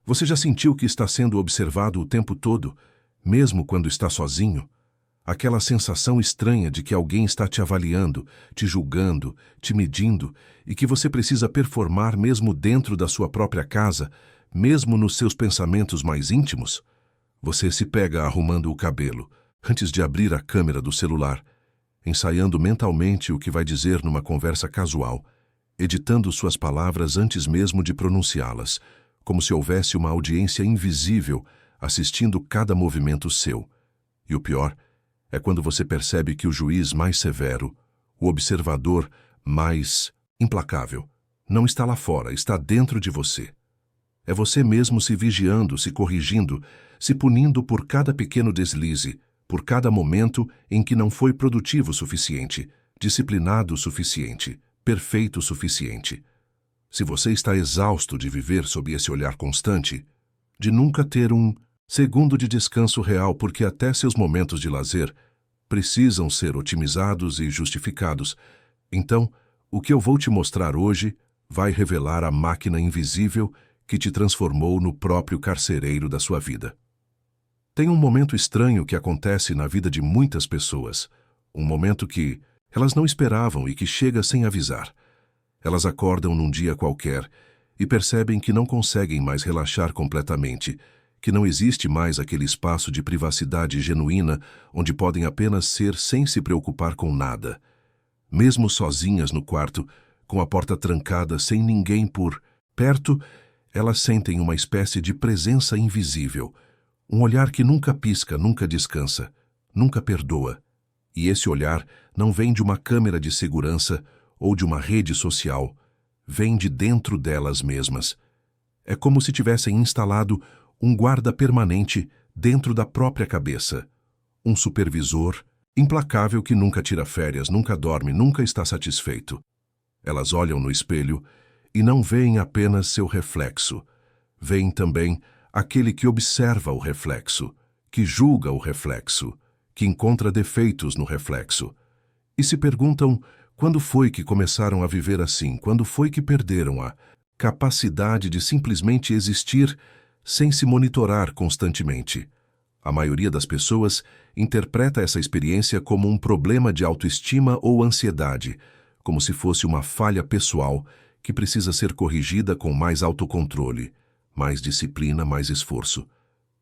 Você já sentiu que está sendo observado o tempo todo, mesmo quando está sozinho? Aquela sensação estranha de que alguém está te avaliando, te julgando, te medindo e que você precisa performar mesmo dentro da sua própria casa, mesmo nos seus pensamentos mais íntimos? Você se pega arrumando o cabelo, antes de abrir a câmera do celular, ensaiando mentalmente o que vai dizer numa conversa casual, editando suas palavras antes mesmo de pronunciá-las, como se houvesse uma audiência invisível assistindo cada movimento seu. E o pior é quando você percebe que o juiz mais severo, o observador mais implacável, não está lá fora, está dentro de você. É você mesmo se vigiando, se corrigindo, se punindo por cada pequeno deslize, por cada momento em que não foi produtivo o suficiente, disciplinado o suficiente, perfeito o suficiente. Se você está exausto de viver sob esse olhar constante, de nunca ter um segundo de descanso real porque até seus momentos de lazer precisam ser otimizados e justificados, então o que eu vou te mostrar hoje vai revelar a máquina invisível que te transformou no próprio carcereiro da sua vida. Tem um momento estranho que acontece na vida de muitas pessoas, um momento que elas não esperavam e que chega sem avisar. Elas acordam num dia qualquer e percebem que não conseguem mais relaxar completamente, que não existe mais aquele espaço de privacidade genuína onde podem apenas ser sem se preocupar com nada. Mesmo sozinhas no quarto, com a porta trancada, sem ninguém por perto, elas sentem uma espécie de presença invisível, um olhar que nunca pisca, nunca descansa, nunca perdoa. E esse olhar não vem de uma câmera de segurança ou de uma rede social, vem de dentro delas mesmas. É como se tivessem instalado um guarda permanente dentro da própria cabeça, um supervisor implacável que nunca tira férias, nunca dorme, nunca está satisfeito. Elas olham no espelho e não veem apenas seu reflexo, veem também aquele que observa o reflexo, que julga o reflexo, que encontra defeitos no reflexo, e se perguntam quando foi que começaram a viver assim, quando foi que perderam a capacidade de simplesmente existir sem se monitorar constantemente. A maioria das pessoas interpreta essa experiência como um problema de autoestima ou ansiedade, como se fosse uma falha pessoal que precisa ser corrigida com mais autocontrole, mais disciplina, mais esforço.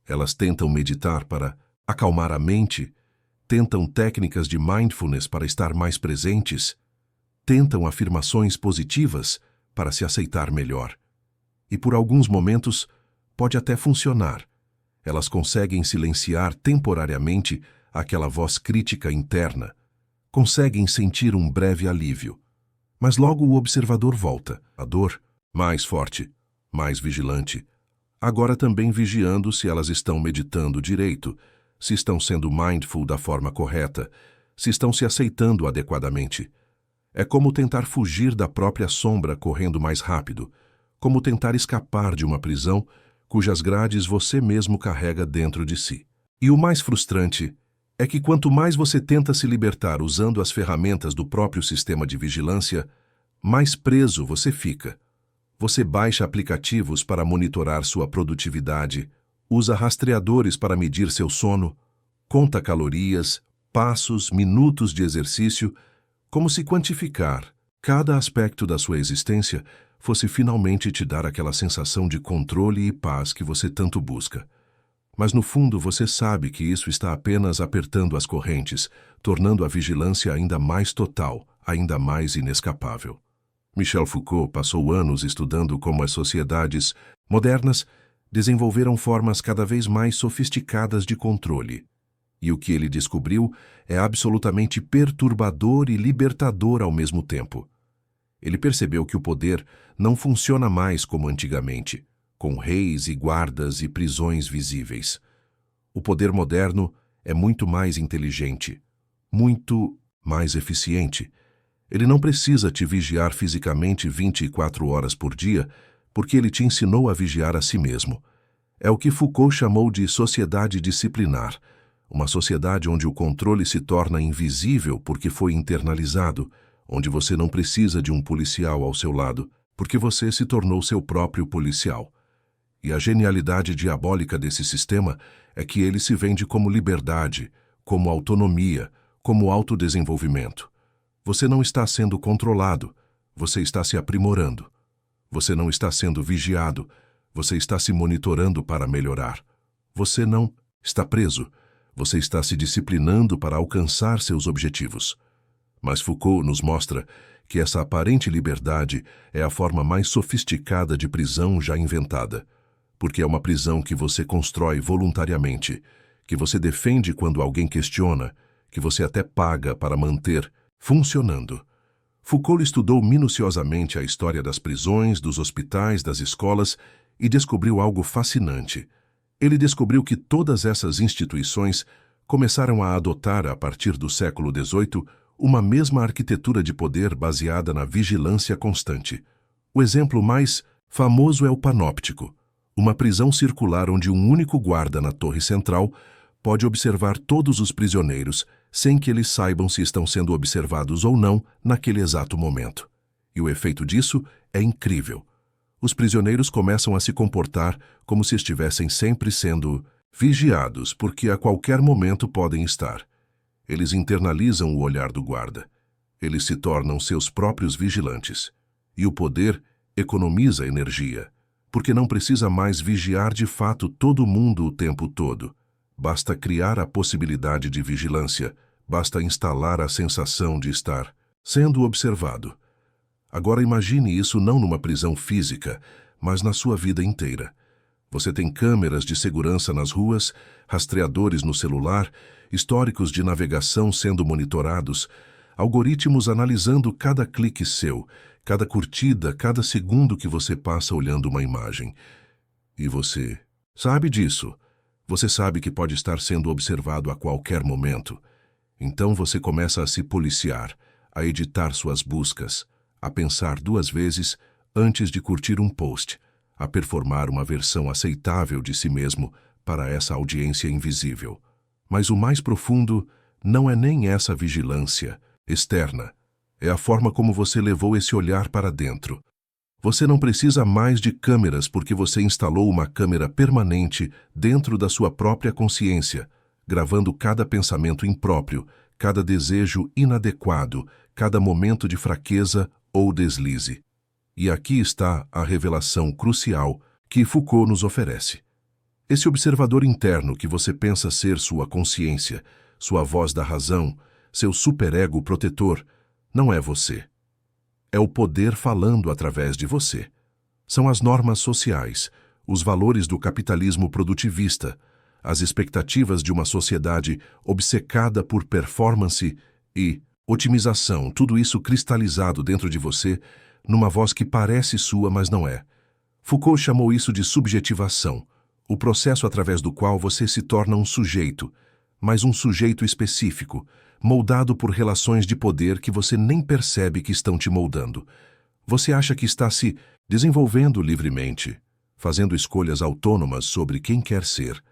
Elas tentam meditar para acalmar a mente, tentam técnicas de mindfulness para estar mais presentes, tentam afirmações positivas para se aceitar melhor. E por alguns momentos pode até funcionar. Elas conseguem silenciar temporariamente aquela voz crítica interna, conseguem sentir um breve alívio. Mas logo o observador volta, a dor, mais forte, mais vigilante, agora também vigiando se elas estão meditando direito, se estão sendo mindful da forma correta, se estão se aceitando adequadamente. É como tentar fugir da própria sombra correndo mais rápido, como tentar escapar de uma prisão cujas grades você mesmo carrega dentro de si. E o mais frustrante é que quanto mais você tenta se libertar usando as ferramentas do próprio sistema de vigilância, mais preso você fica. Você baixa aplicativos para monitorar sua produtividade, usa rastreadores para medir seu sono, conta calorias, passos, minutos de exercício, como se quantificar cada aspecto da sua existência fosse finalmente te dar aquela sensação de controle e paz que você tanto busca. Mas no fundo você sabe que isso está apenas apertando as correntes, tornando a vigilância ainda mais total, ainda mais inescapável. Michel Foucault passou anos estudando como as sociedades modernas desenvolveram formas cada vez mais sofisticadas de controle. E o que ele descobriu é absolutamente perturbador e libertador ao mesmo tempo. Ele percebeu que o poder não funciona mais como antigamente, com reis e guardas e prisões visíveis. O poder moderno é muito mais inteligente, muito mais eficiente. Ele não precisa te vigiar fisicamente 24 horas por dia, porque ele te ensinou a vigiar a si mesmo. É o que Foucault chamou de sociedade disciplinar, uma sociedade onde o controle se torna invisível porque foi internalizado, onde você não precisa de um policial ao seu lado, porque você se tornou seu próprio policial. E a genialidade diabólica desse sistema é que ele se vende como liberdade, como autonomia, como autodesenvolvimento. Você não está sendo controlado, você está se aprimorando. Você não está sendo vigiado, você está se monitorando para melhorar. Você não está preso, você está se disciplinando para alcançar seus objetivos. Mas Foucault nos mostra que essa aparente liberdade é a forma mais sofisticada de prisão já inventada, porque é uma prisão que você constrói voluntariamente, que você defende quando alguém questiona, que você até paga para manter funcionando. Foucault estudou minuciosamente a história das prisões, dos hospitais, das escolas e descobriu algo fascinante. Ele descobriu que todas essas instituições começaram a adotar, a partir do século XVIII, uma mesma arquitetura de poder baseada na vigilância constante. O exemplo mais famoso é o panóptico, uma prisão circular onde um único guarda na torre central pode observar todos os prisioneiros sem que eles saibam se estão sendo observados ou não naquele exato momento. E o efeito disso é incrível. Os prisioneiros começam a se comportar como se estivessem sempre sendo vigiados, porque a qualquer momento podem estar. Eles internalizam o olhar do guarda. Eles se tornam seus próprios vigilantes. E o poder economiza energia, porque não precisa mais vigiar de fato todo mundo o tempo todo. Basta criar a possibilidade de vigilância, basta instalar a sensação de estar sendo observado. Agora imagine isso não numa prisão física, mas na sua vida inteira. Você tem câmeras de segurança nas ruas, rastreadores no celular, históricos de navegação sendo monitorados, algoritmos analisando cada clique seu, cada curtida, cada segundo que você passa olhando uma imagem. E você sabe disso. Você sabe que pode estar sendo observado a qualquer momento. Então você começa a se policiar, a editar suas buscas, a pensar 2 vezes antes de curtir um post, a performar uma versão aceitável de si mesmo para essa audiência invisível. Mas o mais profundo não é nem essa vigilância externa, é a forma como você levou esse olhar para dentro. Você não precisa mais de câmeras porque você instalou uma câmera permanente dentro da sua própria consciência, gravando cada pensamento impróprio, cada desejo inadequado, cada momento de fraqueza ou deslize. E aqui está a revelação crucial que Foucault nos oferece. Esse observador interno que você pensa ser sua consciência, sua voz da razão, seu superego protetor, não é você. É o poder falando através de você. São as normas sociais, os valores do capitalismo produtivista, as expectativas de uma sociedade obcecada por performance e otimização, tudo isso cristalizado dentro de você, numa voz que parece sua, mas não é. Foucault chamou isso de subjetivação, o processo através do qual você se torna um sujeito, mas um sujeito específico, moldado por relações de poder que você nem percebe que estão te moldando. Você acha que está se desenvolvendo livremente, fazendo escolhas autônomas sobre quem quer ser,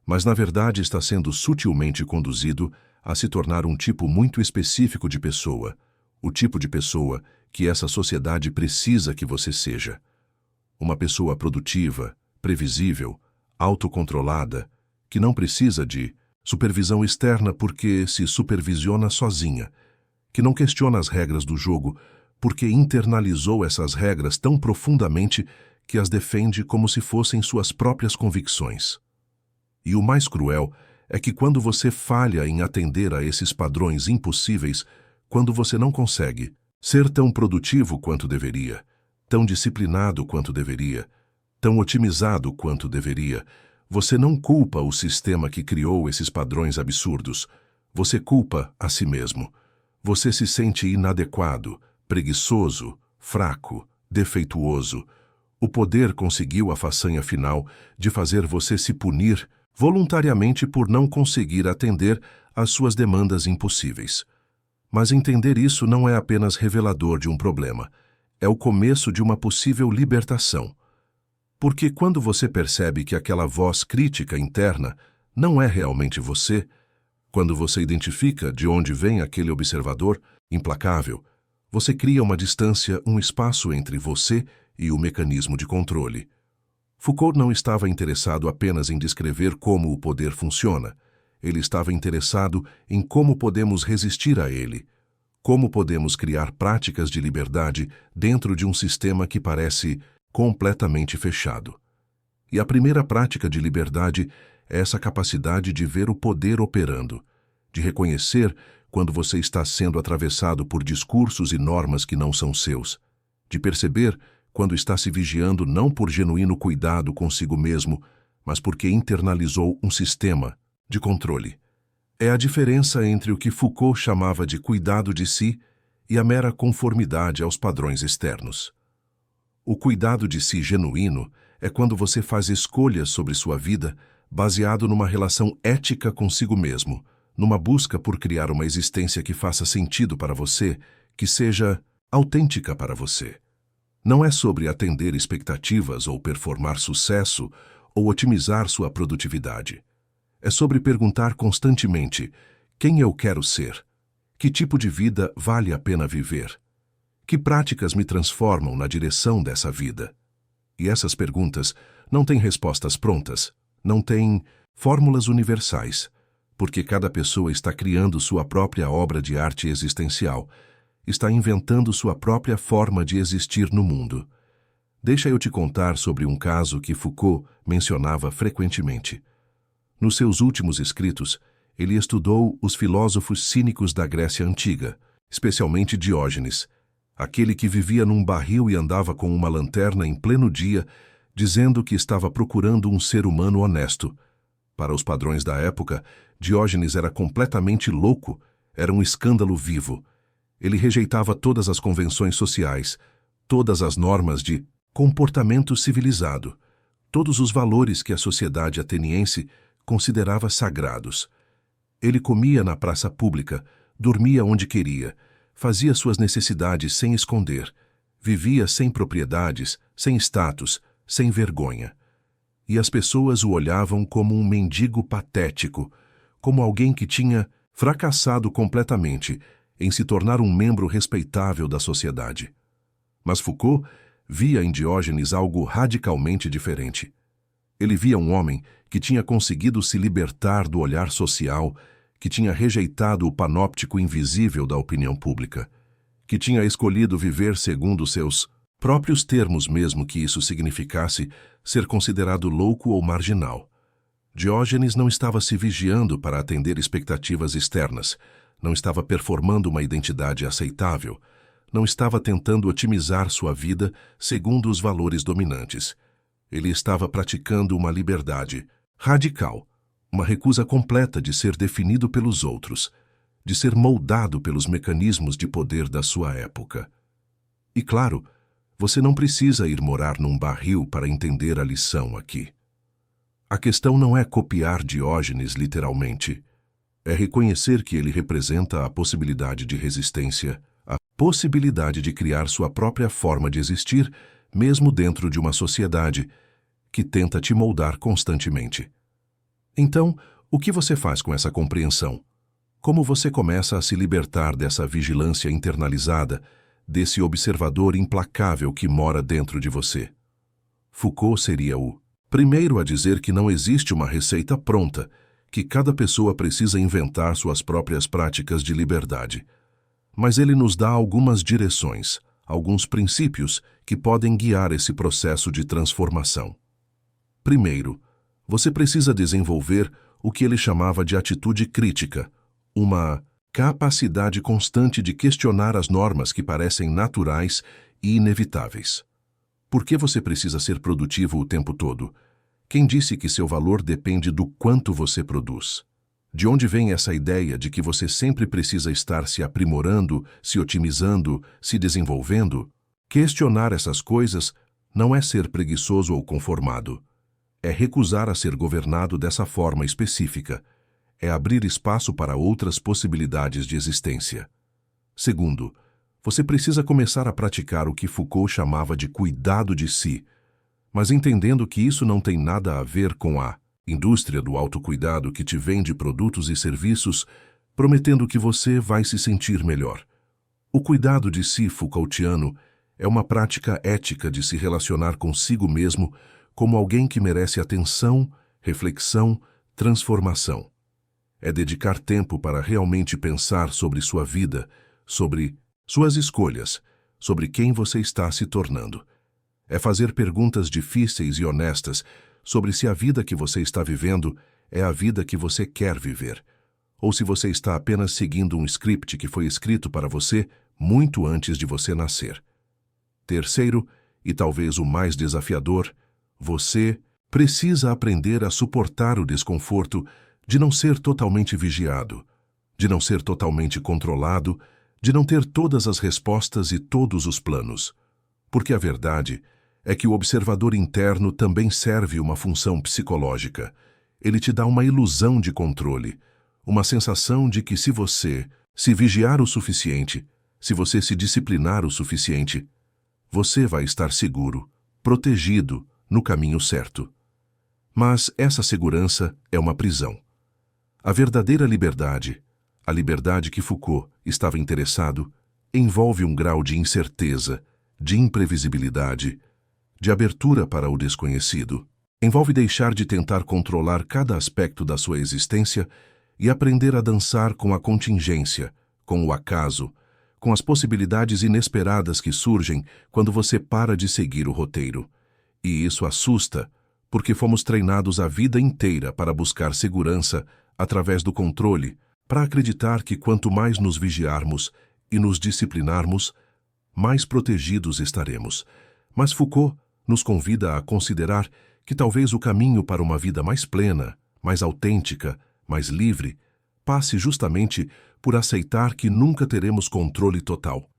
mas na verdade está sendo sutilmente conduzido a se tornar um tipo muito específico de pessoa, o tipo de pessoa que essa sociedade precisa que você seja. Uma pessoa produtiva, previsível, autocontrolada, que não precisa de supervisão externa porque se supervisiona sozinha, que não questiona as regras do jogo porque internalizou essas regras tão profundamente que as defende como se fossem suas próprias convicções. E o mais cruel é que quando você falha em atender a esses padrões impossíveis, quando você não consegue ser tão produtivo quanto deveria, tão disciplinado quanto deveria, tão otimizado quanto deveria, você não culpa o sistema que criou esses padrões absurdos. Você culpa a si mesmo. Você se sente inadequado, preguiçoso, fraco, defeituoso. O poder conseguiu a façanha final de fazer você se punir voluntariamente por não conseguir atender às suas demandas impossíveis. Mas entender isso não é apenas revelador de um problema. É o começo de uma possível libertação. Porque quando você percebe que aquela voz crítica interna não é realmente você, quando você identifica de onde vem aquele observador implacável, você cria uma distância, um espaço entre você e o mecanismo de controle. Foucault não estava interessado apenas em descrever como o poder funciona. Ele estava interessado em como podemos resistir a ele, como podemos criar práticas de liberdade dentro de um sistema que parece completamente fechado. E a primeira prática de liberdade é essa capacidade de ver o poder operando, de reconhecer quando você está sendo atravessado por discursos e normas que não são seus, de perceber quando está se vigiando não por genuíno cuidado consigo mesmo, mas porque internalizou um sistema de controle. É a diferença entre o que Foucault chamava de cuidado de si e a mera conformidade aos padrões externos. O cuidado de si genuíno é quando você faz escolhas sobre sua vida baseado numa relação ética consigo mesmo, numa busca por criar uma existência que faça sentido para você, que seja autêntica para você. Não é sobre atender expectativas ou performar sucesso ou otimizar sua produtividade. É sobre perguntar constantemente: quem eu quero ser? Que tipo de vida vale a pena viver? Que práticas me transformam na direção dessa vida? E essas perguntas não têm respostas prontas, não têm fórmulas universais, porque cada pessoa está criando sua própria obra de arte existencial, está inventando sua própria forma de existir no mundo. Deixa eu te contar sobre um caso que Foucault mencionava frequentemente. Nos seus últimos escritos, ele estudou os filósofos cínicos da Grécia Antiga, especialmente Diógenes, aquele que vivia num barril e andava com uma lanterna em pleno dia, dizendo que estava procurando um ser humano honesto. Para os padrões da época, Diógenes era completamente louco, era um escândalo vivo. Ele rejeitava todas as convenções sociais, todas as normas de comportamento civilizado, todos os valores que a sociedade ateniense considerava sagrados. Ele comia na praça pública, dormia onde queria, fazia suas necessidades sem esconder, vivia sem propriedades, sem status, sem vergonha. E as pessoas o olhavam como um mendigo patético, como alguém que tinha fracassado completamente em se tornar um membro respeitável da sociedade. Mas Foucault via em Diógenes algo radicalmente diferente. Ele via um homem que tinha conseguido se libertar do olhar social, que tinha rejeitado o panóptico invisível da opinião pública, que tinha escolhido viver segundo seus próprios termos, mesmo que isso significasse ser considerado louco ou marginal. Diógenes não estava se vigiando para atender expectativas externas, não estava performando uma identidade aceitável, não estava tentando otimizar sua vida segundo os valores dominantes. Ele estava praticando uma liberdade radical, uma recusa completa de ser definido pelos outros, de ser moldado pelos mecanismos de poder da sua época. E claro, você não precisa ir morar num barril para entender a lição aqui. A questão não é copiar Diógenes literalmente, é reconhecer que ele representa a possibilidade de resistência, a possibilidade de criar sua própria forma de existir, mesmo dentro de uma sociedade que tenta te moldar constantemente. Então, o que você faz com essa compreensão? Como você começa a se libertar dessa vigilância internalizada, desse observador implacável que mora dentro de você? Foucault seria o primeiro a dizer que não existe uma receita pronta, que cada pessoa precisa inventar suas próprias práticas de liberdade. Mas ele nos dá algumas direções, alguns princípios que podem guiar esse processo de transformação. Primeiro, você precisa desenvolver o que ele chamava de atitude crítica, uma capacidade constante de questionar as normas que parecem naturais e inevitáveis. Por que você precisa ser produtivo o tempo todo? Quem disse que seu valor depende do quanto você produz? De onde vem essa ideia de que você sempre precisa estar se aprimorando, se otimizando, se desenvolvendo? Questionar essas coisas não é ser preguiçoso ou conformado. É recusar a ser governado dessa forma específica. É abrir espaço para outras possibilidades de existência. Segundo, você precisa começar a praticar o que Foucault chamava de cuidado de si, mas entendendo que isso não tem nada a ver com a indústria do autocuidado que te vende produtos e serviços prometendo que você vai se sentir melhor. O cuidado de si Foucaultiano é uma prática ética de se relacionar consigo mesmo como alguém que merece atenção, reflexão, transformação. É dedicar tempo para realmente pensar sobre sua vida, sobre suas escolhas, sobre quem você está se tornando. É fazer perguntas difíceis e honestas sobre se a vida que você está vivendo é a vida que você quer viver, ou se você está apenas seguindo um script que foi escrito para você muito antes de você nascer. Terceiro, e talvez o mais desafiador, você precisa aprender a suportar o desconforto de não ser totalmente vigiado, de não ser totalmente controlado, de não ter todas as respostas e todos os planos. Porque a verdade é que o observador interno também serve uma função psicológica. Ele te dá uma ilusão de controle, uma sensação de que se você se vigiar o suficiente, se você se disciplinar o suficiente, você vai estar seguro, protegido, no caminho certo. Mas essa segurança é uma prisão. A verdadeira liberdade, a liberdade que Foucault estava interessado, envolve um grau de incerteza, de imprevisibilidade, de abertura para o desconhecido. Envolve deixar de tentar controlar cada aspecto da sua existência e aprender a dançar com a contingência, com o acaso, com as possibilidades inesperadas que surgem quando você para de seguir o roteiro. E isso assusta, porque fomos treinados a vida inteira para buscar segurança através do controle, para acreditar que quanto mais nos vigiarmos e nos disciplinarmos, mais protegidos estaremos. Mas Foucault nos convida a considerar que talvez o caminho para uma vida mais plena, mais autêntica, mais livre, passe justamente por aceitar que nunca teremos controle total,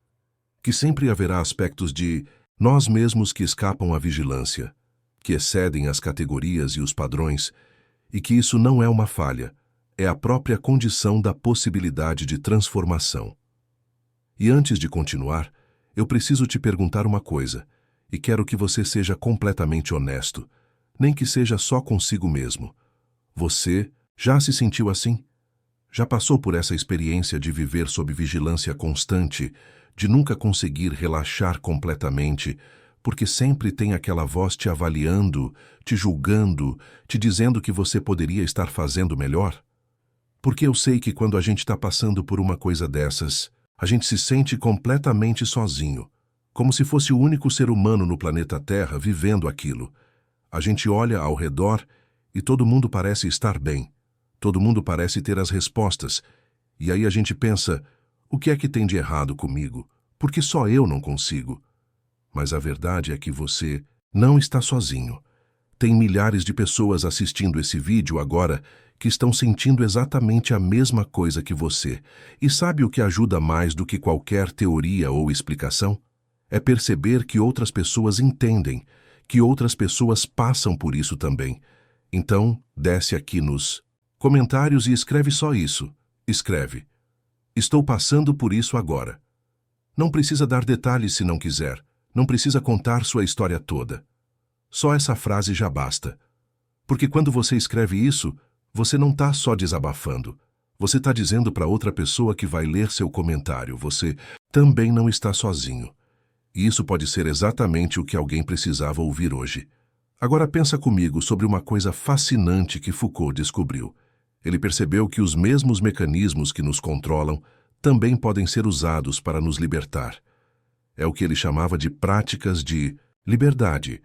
que sempre haverá aspectos de nós mesmos que escapam à vigilância, que excedem as categorias e os padrões, e que isso não é uma falha, é a própria condição da possibilidade de transformação. E antes de continuar, eu preciso te perguntar uma coisa, e quero que você seja completamente honesto, nem que seja só consigo mesmo. Você já se sentiu assim? Já passou por essa experiência de viver sob vigilância constante, de nunca conseguir relaxar completamente, porque sempre tem aquela voz te avaliando, te julgando, te dizendo que você poderia estar fazendo melhor? Porque eu sei que quando a gente está passando por uma coisa dessas, a gente se sente completamente sozinho, como se fosse o único ser humano no planeta Terra vivendo aquilo. A gente olha ao redor e todo mundo parece estar bem, todo mundo parece ter as respostas, e aí a gente pensa, o que é que tem de errado comigo? Por que só eu não consigo? Mas a verdade é que você não está sozinho. Tem milhares de pessoas assistindo esse vídeo agora que estão sentindo exatamente a mesma coisa que você. E sabe o que ajuda mais do que qualquer teoria ou explicação? É perceber que outras pessoas entendem, que outras pessoas passam por isso também. Então, desce aqui nos comentários e escreve só isso. Escreve: estou passando por isso agora. Não precisa dar detalhes se não quiser. Não precisa contar sua história toda. Só essa frase já basta. Porque quando você escreve isso, você não está só desabafando. Você está dizendo para outra pessoa que vai ler seu comentário. Você também não está sozinho. E isso pode ser exatamente o que alguém precisava ouvir hoje. Agora pensa comigo sobre uma coisa fascinante que Foucault descobriu. Ele percebeu que os mesmos mecanismos que nos controlam também podem ser usados para nos libertar. É o que ele chamava de práticas de liberdade.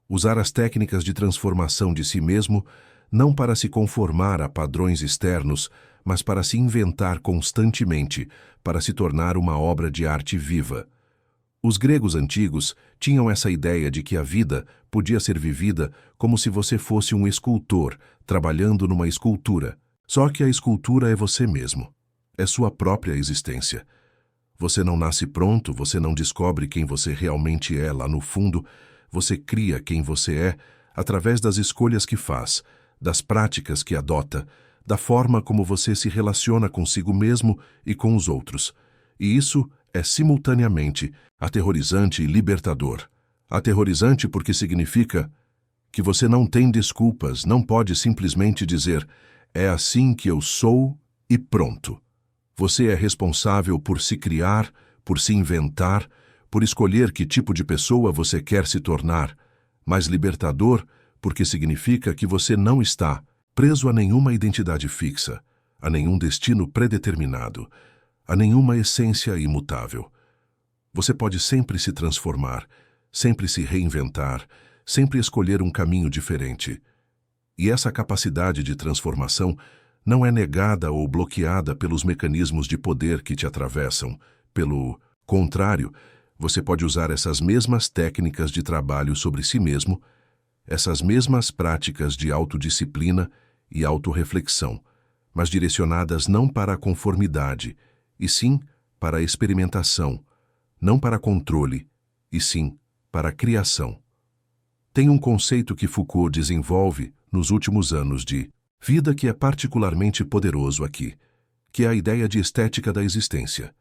Usar as técnicas de transformação de si mesmo não para se conformar a padrões externos, mas para se inventar constantemente, para se tornar uma obra de arte viva. Os gregos antigos tinham essa ideia de que a vida podia ser vivida como se você fosse um escultor, trabalhando numa escultura. Só que a escultura é você mesmo. É sua própria existência. Você não nasce pronto, você não descobre quem você realmente é lá no fundo. Você cria quem você é através das escolhas que faz, das práticas que adota, da forma como você se relaciona consigo mesmo e com os outros. E isso é simultaneamente aterrorizante e libertador. Aterrorizante porque significa que você não tem desculpas, não pode simplesmente dizer é assim que eu sou e pronto. Você é responsável por se criar, por se inventar, por escolher que tipo de pessoa você quer se tornar, mas libertador porque significa que você não está preso a nenhuma identidade fixa, a nenhum destino predeterminado, a nenhuma essência imutável. Você pode sempre se transformar, sempre se reinventar, sempre escolher um caminho diferente. E essa capacidade de transformação não é negada ou bloqueada pelos mecanismos de poder que te atravessam. Pelo contrário, você pode usar essas mesmas técnicas de trabalho sobre si mesmo, essas mesmas práticas de autodisciplina e autorreflexão, mas direcionadas não para a conformidade, e sim para a experimentação, não para controle, e sim para a criação. Tem um conceito que Foucault desenvolve nos últimos anos de vida que é particularmente poderoso aqui, que é a ideia de estética da existência.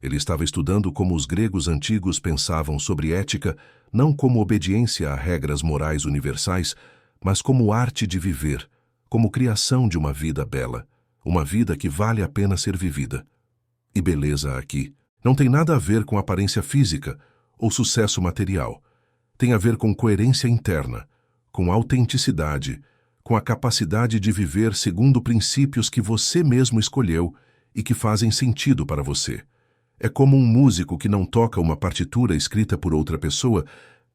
Ele estava estudando como os gregos antigos pensavam sobre ética, não como obediência a regras morais universais, mas como arte de viver, como criação de uma vida bela, uma vida que vale a pena ser vivida. E beleza aqui não tem nada a ver com aparência física ou sucesso material. Tem a ver com coerência interna, com autenticidade, com a capacidade de viver segundo princípios que você mesmo escolheu e que fazem sentido para você. É como um músico que não toca uma partitura escrita por outra pessoa,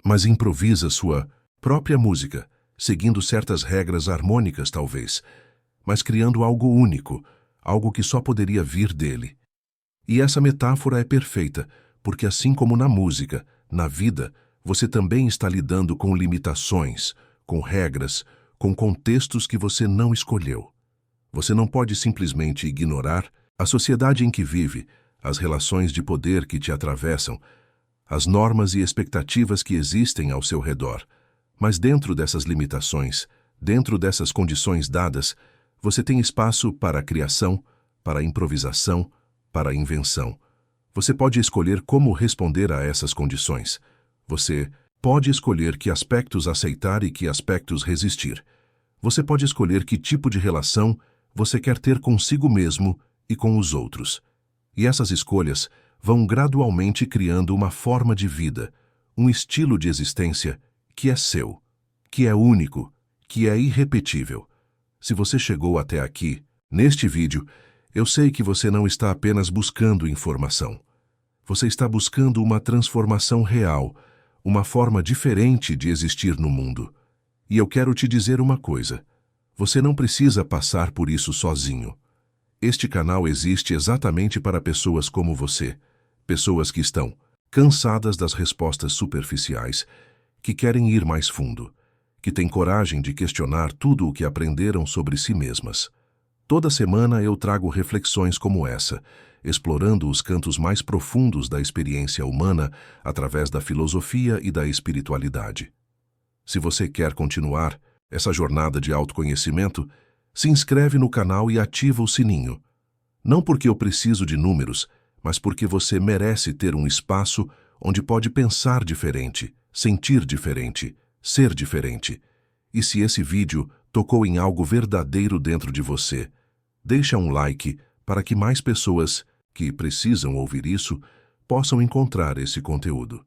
mas improvisa sua própria música, seguindo certas regras harmônicas talvez, mas criando algo único, algo que só poderia vir dele. E essa metáfora é perfeita, porque assim como na música, na vida, você também está lidando com limitações, com regras, com contextos que você não escolheu. Você não pode simplesmente ignorar a sociedade em que vive, as relações de poder que te atravessam, as normas e expectativas que existem ao seu redor. Mas dentro dessas limitações, dentro dessas condições dadas, você tem espaço para a criação, para a improvisação, para a invenção. Você pode escolher como responder a essas condições. Você pode escolher que aspectos aceitar e que aspectos resistir. Você pode escolher que tipo de relação você quer ter consigo mesmo e com os outros. E essas escolhas vão gradualmente criando uma forma de vida, um estilo de existência que é seu, que é único, que é irrepetível. Se você chegou até aqui, neste vídeo, eu sei que você não está apenas buscando informação. Você está buscando uma transformação real, uma forma diferente de existir no mundo. E eu quero te dizer uma coisa: você não precisa passar por isso sozinho. Este canal existe exatamente para pessoas como você, pessoas que estão cansadas das respostas superficiais, que querem ir mais fundo, que têm coragem de questionar tudo o que aprenderam sobre si mesmas. Toda semana eu trago reflexões como essa, explorando os cantos mais profundos da experiência humana através da filosofia e da espiritualidade. Se você quer continuar essa jornada de autoconhecimento, se inscreve no canal e ativa o sininho. Não porque eu preciso de números, mas porque você merece ter um espaço onde pode pensar diferente, sentir diferente, ser diferente. E se esse vídeo tocou em algo verdadeiro dentro de você, deixa um like para que mais pessoas que precisam ouvir isso possam encontrar esse conteúdo.